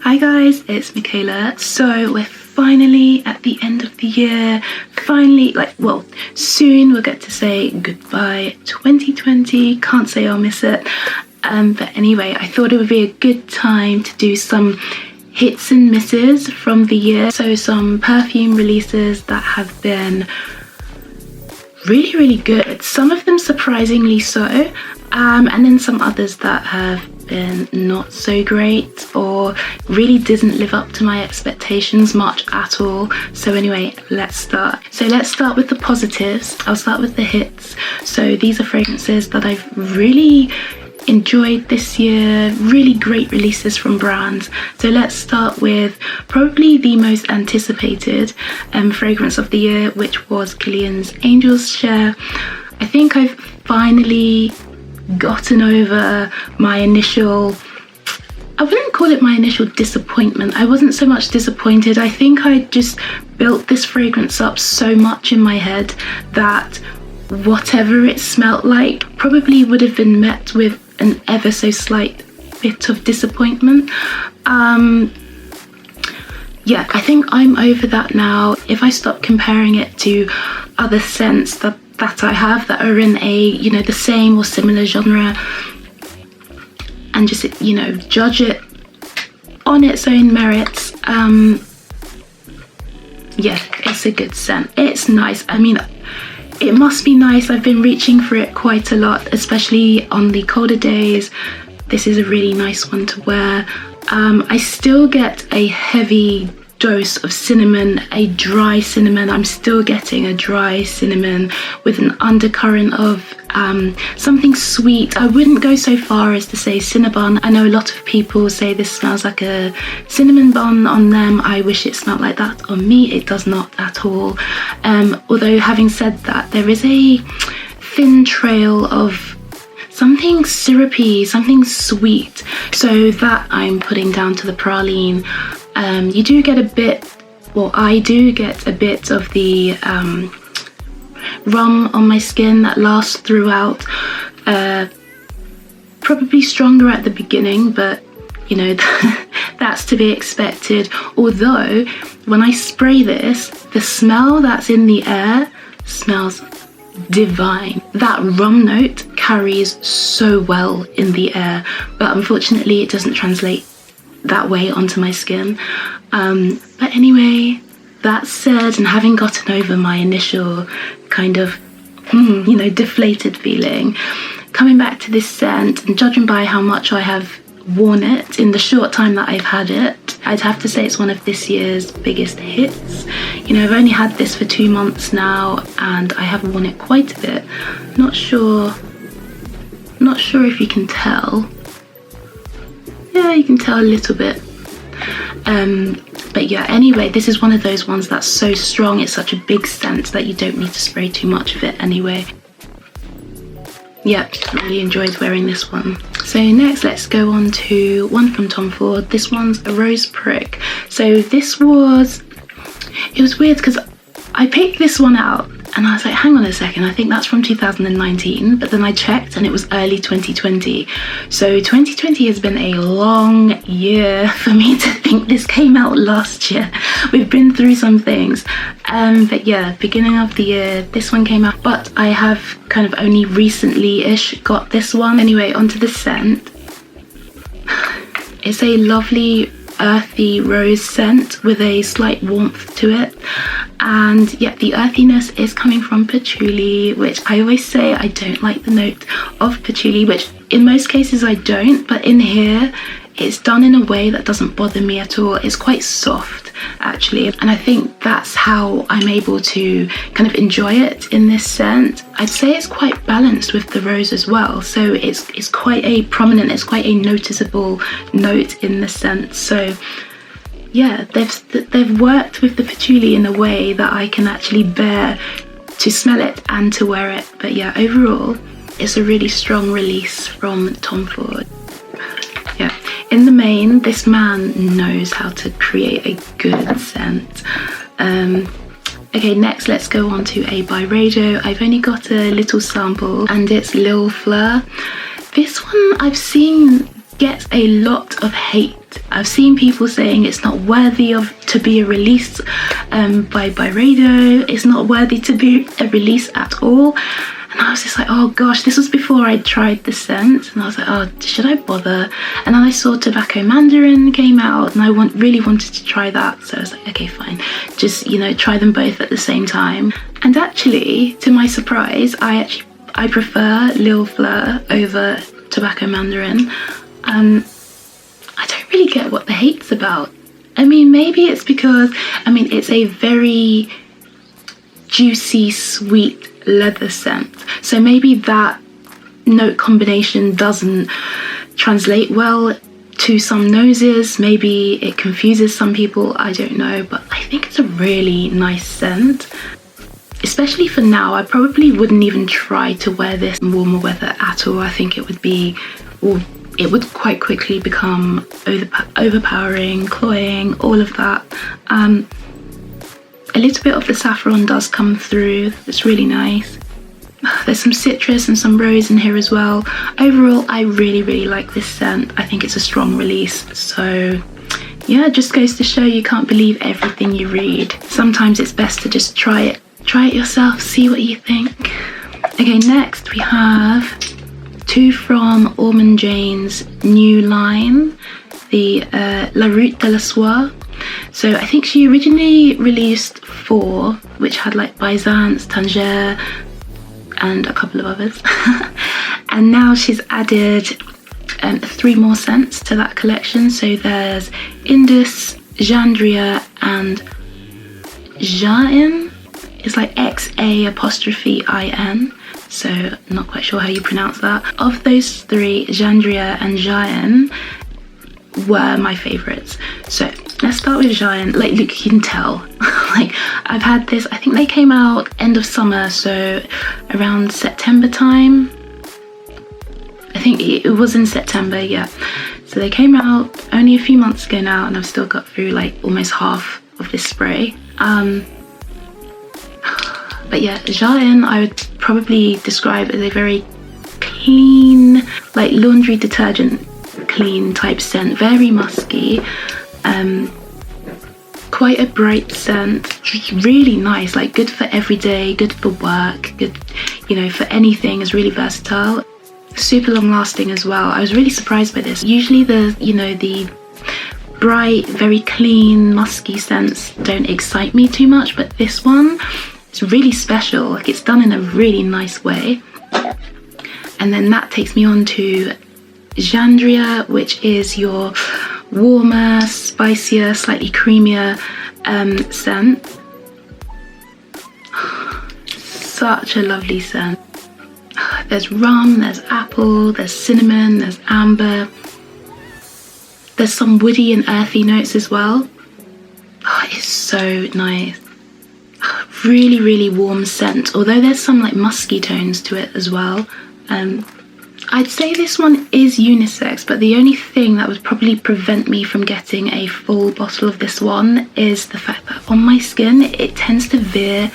Hi guys, it's Michaela. So we're finally at the end of the year. Finally, soon we'll get to say goodbye 2020. Can't say I'll miss it. But anyway, I thought it would be a good time to do some hits and misses from the year. So some perfume releases that have been really, really good. Some of them surprisingly so. And then some others that have been not so great or really didn't live up to my expectations much at all. So anyway, let's start. So let's start with the positives. I'll start with the hits. So these are fragrances that I've really enjoyed this year, really great releases from brands. So let's start with probably the most anticipated fragrance of the year, which was Kilian's Angel's Share. I think I've finally gotten over my initial, I wouldn't call it my initial disappointment. I wasn't so much disappointed. I think I just built this fragrance up so much in my head that whatever it smelt like probably would have been met with an ever so slight bit of disappointment. Yeah, I think I'm over that now. If I stop comparing it to other scents that I have that are in a, the same or similar genre, and just, judge it on its own merits, yeah, it's a good scent. It's nice. I mean, it must be nice. I've been reaching for it quite a lot, especially on the colder days. This is a really nice one to wear. I still get a heavy dose of cinnamon, a dry cinnamon. I'm still getting a dry cinnamon with an undercurrent of something sweet. I wouldn't go so far as to say Cinnabon. I know a lot of people say this smells like a cinnamon bun on them. I wish it smelled like that on me. It does not at all. Although having said that, there is a thin trail of something syrupy, something sweet. So that I'm putting down to the praline. You do get a bit, well, I do get a bit of the rum on my skin that lasts throughout. Probably stronger at the beginning, but that's to be expected. Although when I spray this, the smell that's in the air smells divine. That rum note carries so well in the air, but unfortunately it doesn't translate that way onto my skin. But anyway, that said, and having gotten over my initial kind of deflated feeling, coming back to this scent and judging by how much I have worn it in the short time that I've had it, I'd have to say it's one of this year's biggest hits. I've only had this for 2 months now and I have worn it quite a bit. Not sure if you can tell. Yeah, you can tell a little bit. But yeah, anyway, this is one of those ones that's so strong, it's such a big scent that you don't need to spray too much of it anyway. Yep, really enjoyed wearing this one. So next, let's go on to one from Tom Ford. This one's a Rose Prick. So it was weird because I picked this one out and I was like, hang on a second, I think that's from 2019, but then I checked and it was early 2020. So 2020 has been a long year for me to think this came out last year. We've been through some things. But yeah, beginning of the year, this one came out, but I have kind of only recently-ish got this one. Anyway, onto the scent. It's a lovely earthy rose scent with a slight warmth to it, and yet the earthiness is coming from patchouli, which I always say I don't like the note of patchouli, which in most cases I don't, but in here it's done in a way that doesn't bother me at all. It's quite soft actually, and I think that's how I'm able to kind of enjoy it in this scent. I'd say it's quite balanced with the rose as well, so it's quite a prominent, it's quite a noticeable note in the scent. So yeah, they've worked with the patchouli in a way that I can actually bear to smell it and to wear it. But yeah, overall it's a really strong release from Tom Ford. Yeah, in the main, this man knows how to create a good scent. Okay, next let's go on to a Byredo. I've only got a little sample and it's Lil Fleur. This one I've seen get a lot of hate I've seen people saying it's not worthy to be a release by Byredo. It's not worthy to be a release at all. And I was just like, oh gosh, this was before I tried the scent. And I was like, oh, should I bother? And then I saw Tobacco Mandarin came out and I really wanted to try that. So I was like, okay, fine. Just, try them both at the same time. And actually, to my surprise, I prefer Lil Fleur over Tobacco Mandarin. I don't really get what the hate's about. I mean, maybe it's because, it's a very juicy, sweet leather scent. So maybe that note combination doesn't translate well to some noses. Maybe it confuses some people, I don't know. But I think it's a really nice scent. Especially for now, I probably wouldn't even try to wear this in warmer weather at all. I think it would quite quickly become overpowering, cloying, all of that. A little bit of the saffron does come through. It's really nice. There's some citrus and some rose in here as well. Overall, I really like this scent. I think it's a strong release. So yeah, it just goes to show you can't believe everything you read. Sometimes it's best to just try it yourself, see what you think. Okay, next we have two from Allman Jane's new line, the La Route de la Soie. So I think she originally released 4, which had like Byzance, Tanger, and a couple of others. And now she's added 3 more scents to that collection. So there's Indus, Xandria, and Xa'in. It's like Xa'In. So not quite sure how you pronounce that. Of those 3, Xandria and Jayne were my favorites. So let's start with Jayne. Like, look, you can tell. Like, I've had this, I think they came out end of summer, so around September time. I think it was in September, yeah. So they came out only a few months ago now, and I've still got through like almost half of this spray. But yeah, Xa'in I would probably describe as a very clean, like laundry detergent clean type scent, very musky, quite a bright scent, really nice, like good for everyday, good for work, good, for anything, is really versatile, super long lasting as well. I was really surprised by this. Usually the bright, very clean, musky scents don't excite me too much, but this one, it's really special. Like, it's done in a really nice way. And then that takes me on to Xandria, which is your warmer, spicier, slightly creamier scent. Such a lovely scent. There's rum, there's apple, there's cinnamon, there's amber. There's some woody and earthy notes as well. Oh, it's so nice. Really warm scent, although there's some like musky tones to it as well. I'd say this one is unisex, but the only thing that would probably prevent me from getting a full bottle of this one is the fact that on my skin it tends to veer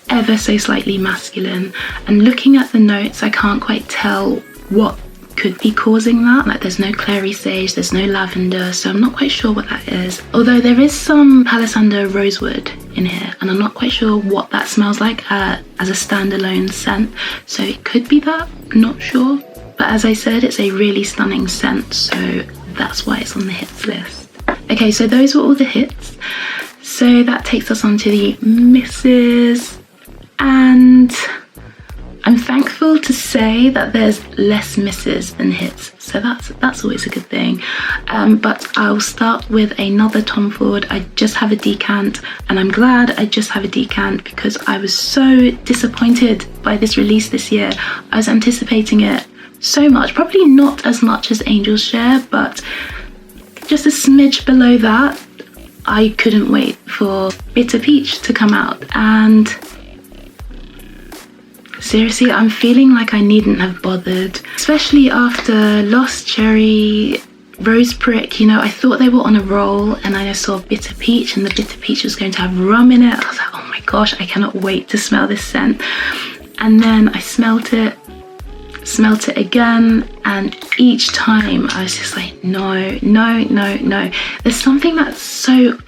ever so slightly masculine, and looking at the notes I can't quite tell what could be causing that. Like, there's no clary sage, there's no lavender, so I'm not quite sure what that is. Although there is some palisander rosewood in here, and I'm not quite sure what that smells like as a standalone scent, so it could be that, not sure. But as I said, it's a really stunning scent, so that's why it's on the hits list. Okay, so those were all the hits. So that takes us on to the misses, and I'm thankful to say that there's less misses than hits, so that's always a good thing. But I'll start with another Tom Ford. I just have a decant, and I'm glad I just have a decant because I was so disappointed by this release this year. I was anticipating it so much, probably not as much as Angel's Share, but just a smidge below that. I couldn't wait for Bitter Peach to come out, and seriously, I'm feeling like I needn't have bothered, especially after Lost Cherry, Rose Prick. I thought they were on a roll, and I saw Bitter Peach, and the Bitter Peach was going to have rum in it. I was like, oh my gosh, I cannot wait to smell this scent. And then I smelt it, smelt it again, and each time I was just like, no. There's something that's so,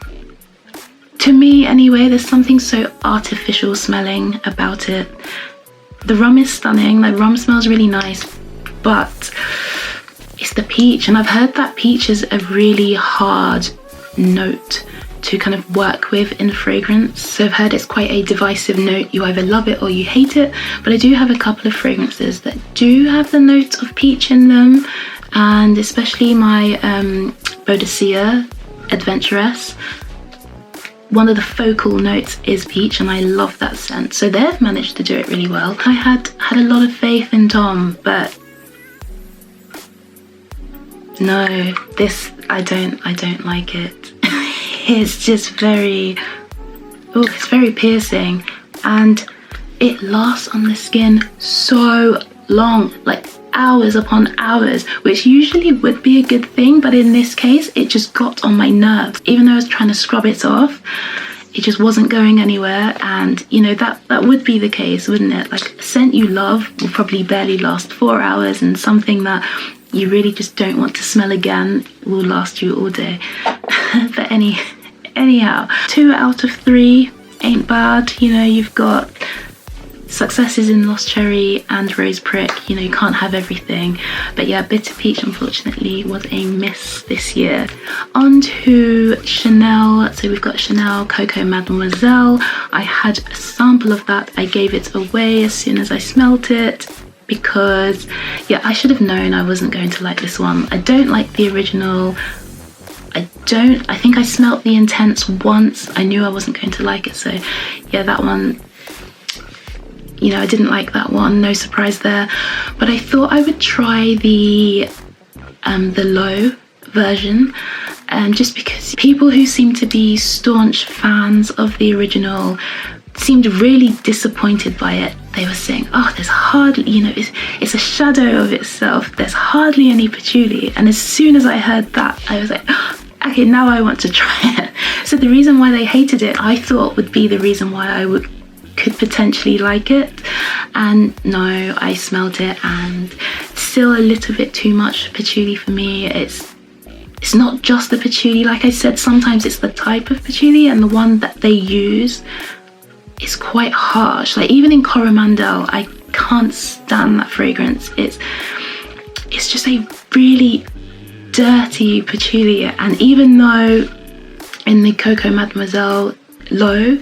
to me anyway, there's something so artificial smelling about it. The rum is stunning, like rum smells really nice, but it's the peach, and I've heard that peach is a really hard note to kind of work with in fragrance. So I've heard it's quite a divisive note. You either love it or you hate it, but I do have a couple of fragrances that do have the notes of peach in them, and especially my Bodicea Adventuress. One of the focal notes is peach, and I love that scent. So they've managed to do it really well. I had a lot of faith in Tom, but no, this, I don't like it. It's just very, it's very piercing, and it lasts on the skin so long, like hours upon hours, which usually would be a good thing, but in this case it just got on my nerves. Even though I was trying to scrub it off, it just wasn't going anywhere. And you know, that would be the case, wouldn't it? Like a scent you love will probably barely last 4 hours, and something that you really just don't want to smell again will last you all day. But anyhow, 2 out of 3 ain't bad. You know, you've got successes in Lost Cherry and Rose Prick. You know, you can't have everything. But yeah, Bitter Peach unfortunately was a miss this year. On to Chanel. So we've got Chanel Coco Mademoiselle. I had a sample of that. I gave it away as soon as I smelt it, because yeah, I should have known I wasn't going to like this one. I don't like the original. I think I smelt the Intense once. I knew I wasn't going to like it, so yeah, that one, you know, I didn't like that one, no surprise there. But I thought I would try the low version, just because people who seem to be staunch fans of the original seemed really disappointed by it. They were saying, oh, there's hardly, you know, it's a shadow of itself, there's hardly any patchouli. And as soon as I heard that, I was like, oh, okay, now I want to try it. So the reason why they hated it, I thought would be the reason why I could potentially like it. And no, I smelled it, and still a little bit too much patchouli for me. It's not just the patchouli, like I said, sometimes it's the type of patchouli, and the one that they use is quite harsh. Like even in Coromandel, I can't stand that fragrance. It's just a really dirty patchouli, and even though in the Coco Mademoiselle low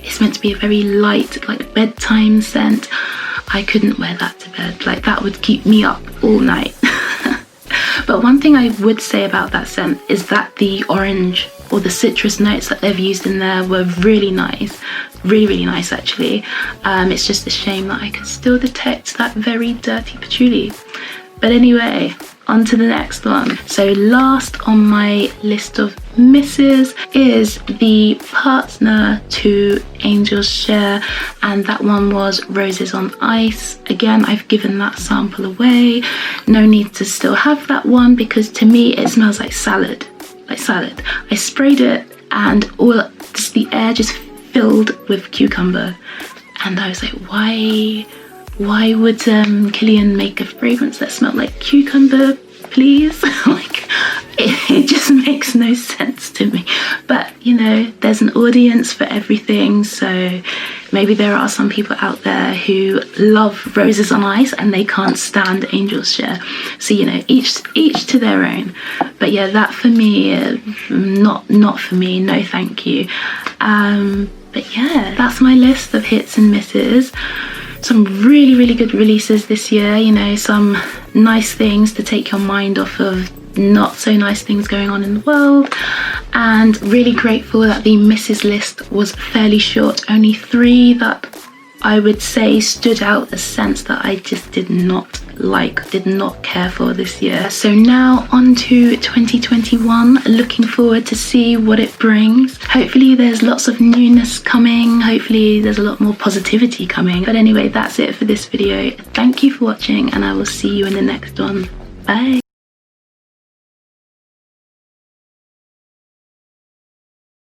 it's meant to be a very light, like bedtime scent, I couldn't wear that to bed. Like that would keep me up all night. But one thing I would say about that scent is that the orange or the citrus notes that they've used in there were really nice, really nice actually. It's just a shame that I could still detect that very dirty patchouli. But anyway, on to the next one. So last on my list of misses is the partner to Angel's Share, and that one was Roses on Ice. Again, I've given that sample away. No need to still have that one, because to me it smells like salad. Like salad. I sprayed it and just the air just filled with cucumber, and I was like, why would Kilian make a fragrance that smelled like cucumber, please? Like it just makes no sense to me. But you know, there's an audience for everything, so maybe there are some people out there who love Roses on Ice and they can't stand Angel's Share. So you know, each to their own. But yeah, that for me, not for me, no thank you. But yeah, that's my list of hits and misses. Some really good releases this year, you know, some nice things to take your mind off of not so nice things going on in the world, and really grateful that the misses list was fairly short. Only 3 that I would say stood out as scents that I just did not like, did not care for this year. So now on to 2021, looking forward to see what it brings. Hopefully there's lots of newness coming, hopefully there's a lot more positivity coming. But anyway, that's it for this video. Thank you for watching, and I will see you in the next one. Bye.